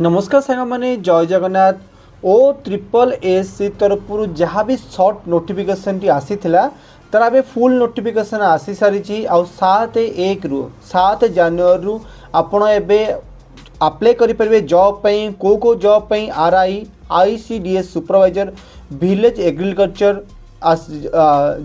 नमस्कार सांग मैंने जय जगन्नाथ ओ ट्रिपल एससी तरफ जहाँ भी सर्ट नोटिफिकेशन टी आसी तार ए फुल नोटिफिकेशन आसी सारी आ 7/1 रु 7 जनवरी रु आपण एवं अप्लाई करेंगे जॉब को जॉब पई RI ICDS supervisor village agriculture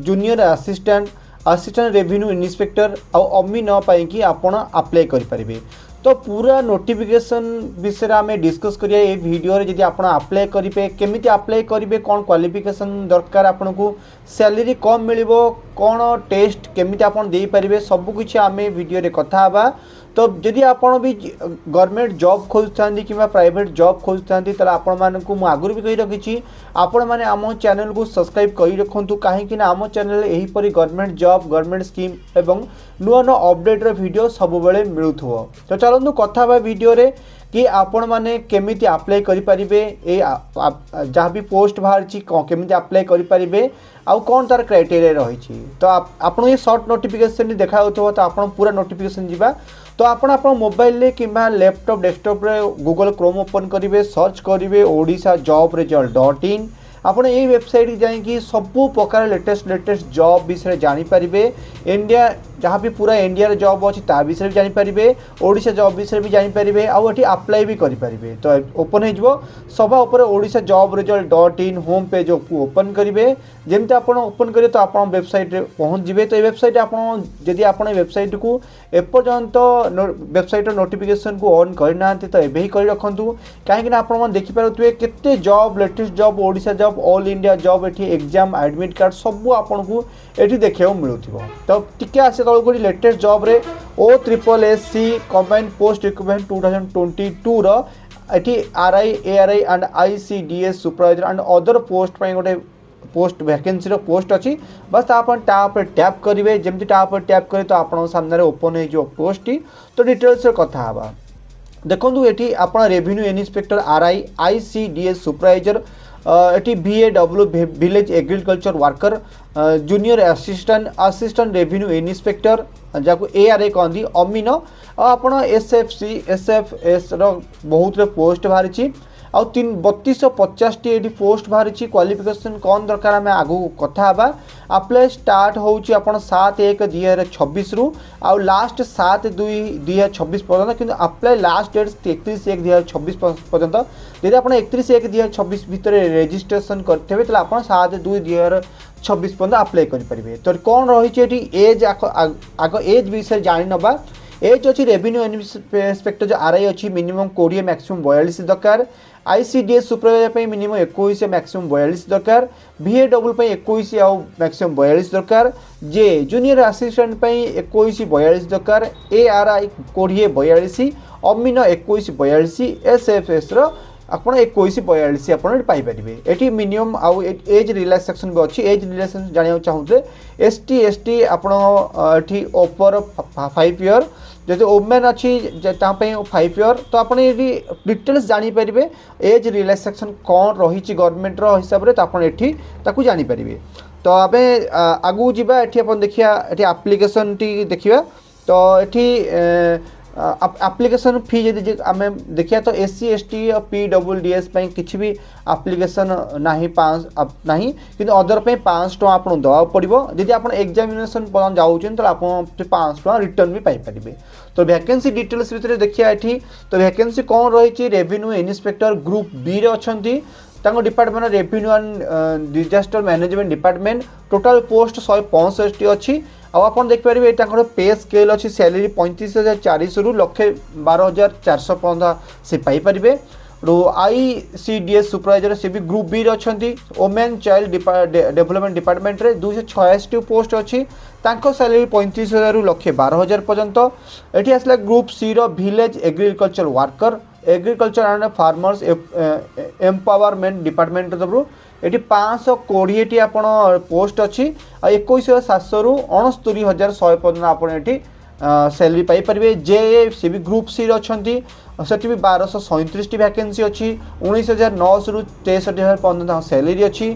junior assistant revenue inspector अमी न पाई आपण अप्लाई करेंगे। तो पूरा नोटिफिकेशन विषय आम डिस्कस करिया ए वीडियो रे जदि आपण अप्लाई करेंगे केमिति अप्लाई करेंगे कौन क्वालिफिकेशन दरकार आपन को सैलरी कम मिलिबो कौन टेस्ट केमिति आपण दे पारिबे सबकिछि आम वीडियो रे कथा हबा। तो जदि आपण भी गवर्नमेंट जॉब खोजुता कि प्राइवेट जॉब खोजुता ताला आपण मानकु मु आगुरी भी कहि रखिछि आपण माने आम चैनल को सब्सक्राइब करि रखंतु काहेकि आम चैनल एही परि गवर्नमेंट जॉब गवर्नमेंट स्कीम एवं नुआ नुआ अपडेट रे वीडियो सब बेले मिलुथुवो। तो चलନ୍ତୁ कथा बा वीडियो रे कि आपण माने केमिति अप्लाई करि परिबे ए जहाँ भी पोस्ट बाहर केमिति अप्लाई करि परिबे आउ कौन तार क्राइटेरिया रही। तो आपण ये शॉर्ट नोटिफिकेशन देखा होतो तो आपण पूरा नोटिफिकेशन जीवा। तो आपण मोबाइल रे किंबा लैपटॉप डेस्कटॉप रे गूगल क्रोम ओपन करिवे सर्च करिवे ओडिशा जॉब रिजल्ट .in आपण ये वेबसाइट जाइए सबू प्रकार लेटेस्ट जॉब विषय जानी पारिबे। इंडिया जहाँ भी पूरा इंडिया रे जॉब अच्छी ता विषय भी जानी पारिबे ओडिशा जॉब विषय भी जानी पारिबे आउ एठी अप्लाई भी करि पारिबे। तो ओपन हो जिवो सभा ऊपर Odisha job result .in home page को ओपन करिवे जेमते आपण ओपन करिवे तो आपण वेबसाइट रे पहुंच जिवे। तो ये वेबसाइट आपण जदि आपण वेबसाइट को एपर्यंत वेबसाइट नोटिफिकेशन को ऑन करना तो एबे ही कर रखंतु काहेकि आपण देखि पारुथुवे केते job latest job Odisha job all India job एठी एग्जाम एडमिट कार्ड सब आपण को एठी देखियो मिलुथिबो। तो टिके आसे तळको लेटेस्ट जॉब रे O triple SC combined post recruitment 2022 रो एठी RI ARI and ICDS supervisor and other post पई गोटे पोस्ट वैकेंसी रो पोस्ट अच्छी बस आपण टाप टैप करेंगे जमी टाप टैप करे तो आपण सामने ओपन हो पोस्ट तो डिटेल्स कथा हवा। देखो ये आप revenue inspector RI ICDS supervisor eighty VAW village agriculture worker junior assistant revenue inspector जहाँ ARA कहती अमीन आप SFS बहुत पोस्ट बाहरी आउ 3250 टी पोस्ट बाहरी क्वालिफिकेशन कौन दरकार आम आगू कथा हवा। अप्लाई स्टार्ट होची आपण 7/1/2026 रु आउ लास्ट 7/2/2026 पर्यंत किंतु अप्लाई लास्ट डेट 31/1/2026 पर्यंत यदि आप 31/1/2026 भितर रजिस्ट्रेशन करते तो आप 7/2/2026 पर्यंत अप्लाई करेंगे। तो कौन रही एज आग एज विषय जानी नवा एज अच्छी रेवेन्यू इन्स्पेक्टर जो आरआई अच्छी मिनिमम 20 मैक्सिमम 42 दरकार आईसीडीएस सुपरवाइजर मिनिमम 21 मैक्सिमम 42 दरकार VAW 21 आउ मैक्सिमम 42 दरकार जे जूनियर असिस्टेंट 21 42 दरकार ARI 20 42 अमीन 21 42 SFS आप 21 42 आप पाइपर ये मिनिमम आउ एज रिलैक्सेशन भी अच्छी एज रिलैक्सेशन जानना चाहूँगे ST आपड़ी ओपर 5 ईयर जैसे ओमेन अच्छी 5 ईयर तो आप डिटेल्स जानीपर एज रिलैक्सेशन कौन रही गवर्नमेंट हिसाब से तो आपको जानीपर। तो आम आगू जावा ये देखिए ये आप्लिकेसन टी देखा तो ये एप्लिकेशन फी जब आम देखिए तो SC ST PWDS किसी भी एप्लिकेशन ना कि अदर 500 टका आपको दवा पड़ो जदि आप एग्जामिनेशन पर्यटन जाऊँ तो आप 500 टका रिटर्न भी पाइपर। तो वैकेंसी डिटेल्स भितर देखिए ये तो वैकेंसी कौन रही रेवेन्यू इन्स्पेक्टर ग्रुप बी रे अच्छी department revenue and disaster management department total post 165 अच्छी आप देखिए पे स्केल अच्छी सैलरी 35,400 रु 1,12,400 पर्यंत से पाइपर। आईसीडीएस सुपरवाइजर से भी ग्रुप बी अच्छा वोमेन चाइल्ड डेवलपमेंट डिपार्टमेंट रे 286 पोस्ट अच्छी सैलरी 35,000 रु 1,12,000 पर्यंत। ये आसला ग्रुप सी रो village agriculture worker agriculture and farmers empowerment department तरफ ये 520 आप पोस्ट अच्छी 21,700 रु 69,100 पर्यटन आप सैलरी पाइपर। जे सी भी ग्रुप सी अच्छा सेठी भी 1237 वैकेंसी अच्छी 19,900 रु 63,000 पर्यटन सैलरी अच्छी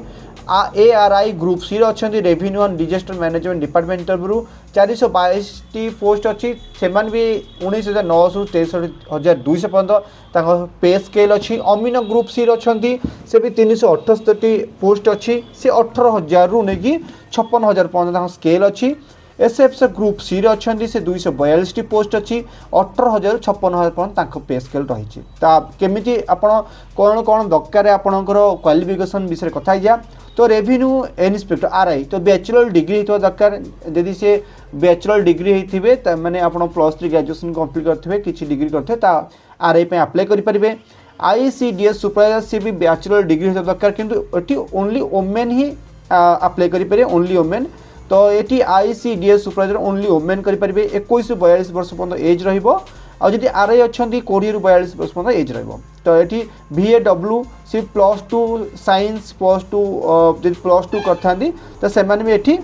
ARI ग्रुप सी अच्छा revenue and disaster management department तरफ 422 पोस्ट अच्छी से भी 19,900 रु 63,200 पर्यटन पे स्केल अच्छी अमीन ग्रुप सी अच्छा से भी 368 पोस्ट अच्छी से 18,000 रु नहीं 56,000 पर्यटन स्केल अच्छी एसएफएस ग्रुप सी अच्छा से 242 पोस्ट अच्छी 18,000 56,000 पर्यटन पे स्केल रही केमी आप कौन कौन दरकार आपणकर क्वालिफिकेशन विषय कथा जा तो रेवेन्यू इन्स्पेक्टर आरआई तो बैचलर डिग्री होता दरकार जदि से बैचलर डिग्री होते मैंने आप +3 ग्रेजुएशन कंप्लीट करते किसी डिग्री करते आरआई पे अप्लाई करेंगे आईसीडीएस सुपरवाइजर सी भी बैचलर डिग्री होता दरकार किंतु ये ओनली वोमेन ही अप्लाई करेंगे ओनली वोमेन तो ये आईसीडीएस सुपरवाइजर ओनली वोमेन करेंगे 21 ରୁ 42 वर्ष पर्यंत एज रही आरआई अच्छा 20 ରୁ 42 वर्ष पर्यंत एज तो ये VAW सी +2 साइंस +2 जब +2 करते तो से भी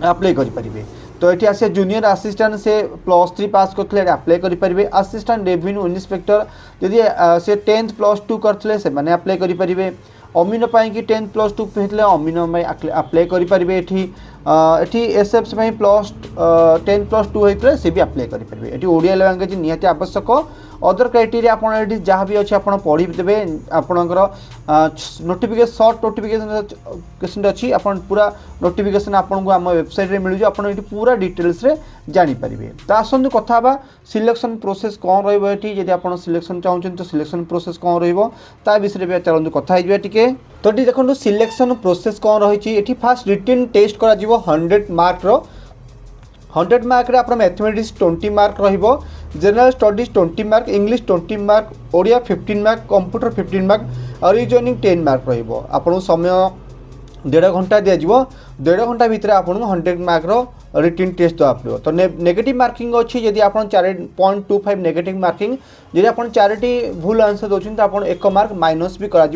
अप्लाई करेंगे तो ये आसे जूनियर असिस्टेंट से +3 पास करते अप्लाई करेंगे असिस्टेंट रेवेन्यू इन्स्पेक्टर जदि से 10th +2 करते से अप्लाई करेंगे अमीन कि 10th +2 होते अमीन अप्लाई करेंगे ये एसएफएस +10th +2 होते से भी अप्लाई करेंगे ये ओडिया लैंग्वेज निहाती आवश्यक अदर क्राइटेरिया आपड़ी जहाँ भी अच्छे आप पढ़ी देवे आपणकर नोटिफिकेशन सर्ट नोटिफिकेशन अच्छी आप पूरा नोटिफिकेशन आपको आम वेबसाइट मिल जाए आप पूरा डिटेल्स रे जानीपारे तो आसतु कथा सिलेक्शन प्रोसेस कौन रही जब आप सिलेक्शन चाहते तो सिलेक्शन प्रोसेस कौन रा विषय में चलते कथा टे तो ये देखो सिलेक्शन प्रोसेस कौन रही ये फास्ट रिटन टेस्ट कर 100 मार्क 100 मार्क आप मैथमेटिक्स 20 मार्क रहिबो general studies 20 mark English 20 mark Odia 15 mark computer 15 mark और रिजनिंग 10 मार्क रहिबो आपन समय 1.5 घंटा दिया 1.5 घंटा भितर आपन 100 मार्क रो रिटन टेस्ट दवा पड़ो तो नेगेटिव मार्किंग अच्छी जदि आप 4.25 नेगेटिव मार्किंग जदि आप 4टी भूल आंसर दौरान तो आप 1 मार्क माइनस भी करा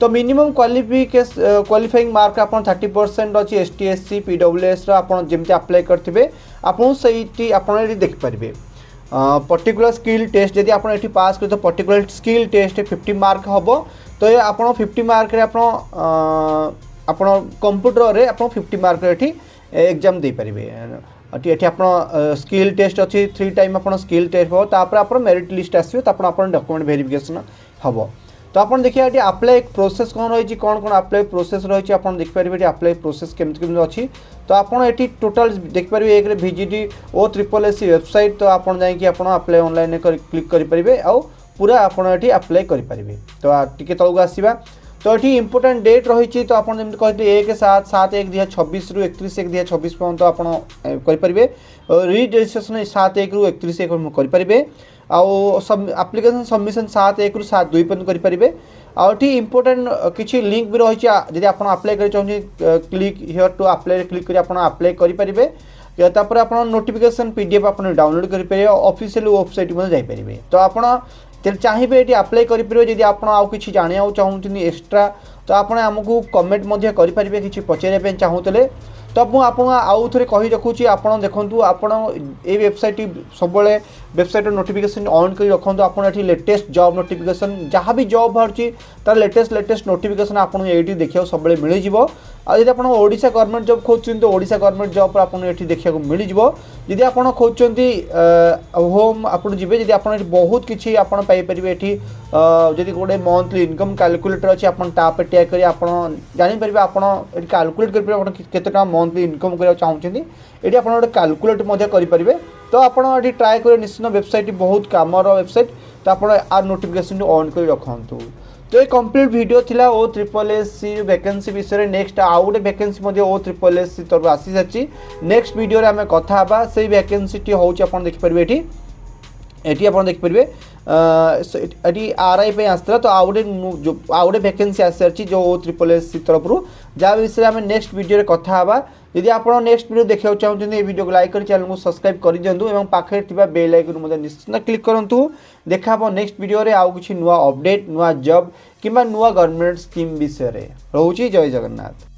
तो मिनिमम क्वालिफाइंग मार्क आप 30% अच्छी ST SC PWS जमी अप्लाई करेंगे आपको सही आप देखिपारे पर्टिकुलर स्किल टेस्ट जदि आप पास कर तो पर्टिकुलर स्किल टेस्ट 50 मार्क हम तो ये आप 50 मार्क आप कंप्यूटर रे आप 50 मार्क एग्जाम दे पारे ये आप स्किल टेस्ट अच्छी 3 टाइम आप स्किल टेस्ट हो तापर आप मेरिट लिस्ट आसो तो आप डॉक्यूमेंट वेरिफिकेशन हम तो आप देखिए ये अप्लाई प्रोसेस कौन रही कौन कौन अप्लाई प्रोसेस रही आप देखिपारे अप्लाई प्रोसेस केमती अच्छी तो आपड़ी टोटाल देखिपारे एक VGD OSSC वेबसाइट तो आप अप्लाई ऑनलाइन क्लिक करेंगे आउ पूरा आपड़ी अप्लाई करेंगे तो टी तौक आसवा तो ये इंपोर्टेंट डेट रही तो आप कहते 1/7/1/2026 ରୁ 31/1/2026 पर्यंत आप करेंगे रि-रजिस्ट्रेशन 7/1 ରୁ 31/1 करेंगे आप्लिकेशन सबमिशन 7/1 ରୁ 7/2 पर्यंत करेंगे आउट इंपोर्टेंट किसी लिंक भी रही जब आप अप्लाई कर चाहिए click here to apply click कर अप्लाई करेंगे तापर आप नोटिफिकेशन PDF आप डाउनलोड करेंगे ऑफिशियल वेबसाइट जापर तो आप चाहिए ये अप्लाई करेंगे जब आप कि जाना चाहते एक्सट्रा तो आपको कमेंट करेंगे कि पचारे चाहूले तो मुझे आउ थे कही रखुच्छी आप देखूँ आप वेबसाइट सब वेबसाइट नोटिफिकेशन ऑन कर रखुँ आप लेटेस्ट जॉब नोटिफिकेशन जहाँ भी जॉब बाहर तार लेटेस्ट नोटिफिकेशन आपको ये देखा सब मिल जाव आज आप ओडिशा गवर्नमेंट जॉब खोजुं तो ओडिशा गवर्नमेंट जॉब आपको ये देखा मिल जाव जदि आप खोजुं होम आप जी जब आप बहुत किसी आपरे ये जदि गोटे मंथली इनकम कैलकुलेटर अच्छी आप टैग कर जापर आप कैलकुलेट कर मंथली इनकम करने चाहते ये आप गोटे कैलकुलेट करेंगे तो आप ट्राए करें निश्चित वेबसाइट बहुत कमर वेबसाइट तो आप आर नोटिफिकेशन ऑन कर रखु तो ये कंप्लीट वीडियो थिला OSSC वैकेंसी विषय नेक्स्ट आउ गोटे वैकेंसी OSSC तरफ आसी सारी नेक्स्ट वीडियो आम कथा से वैकेंसी हूँ आप देखिपारे ये आप देखिपारे ये RI पे आसला तो आउ गोटे वैकेंसी आसी सारी जो OSSC तरफ जहाँ विषय आम नेक्स्ट वीडियो कथा यदि आप नेक्स्ट वीडियो देखा चाहते हैं वीडियो को लाइक कर चैनल को सब्सक्राइब कर दिंतु और पाखे बेल आइकन निश्चित क्लिक करूँ देखा नेक्स्ट वीडियो रे आउ किसी नुआ अपडेट नुआ जॉब कि नुआ गवर्नमेंट स्कीम विषय रोचे जय जगन्नाथ।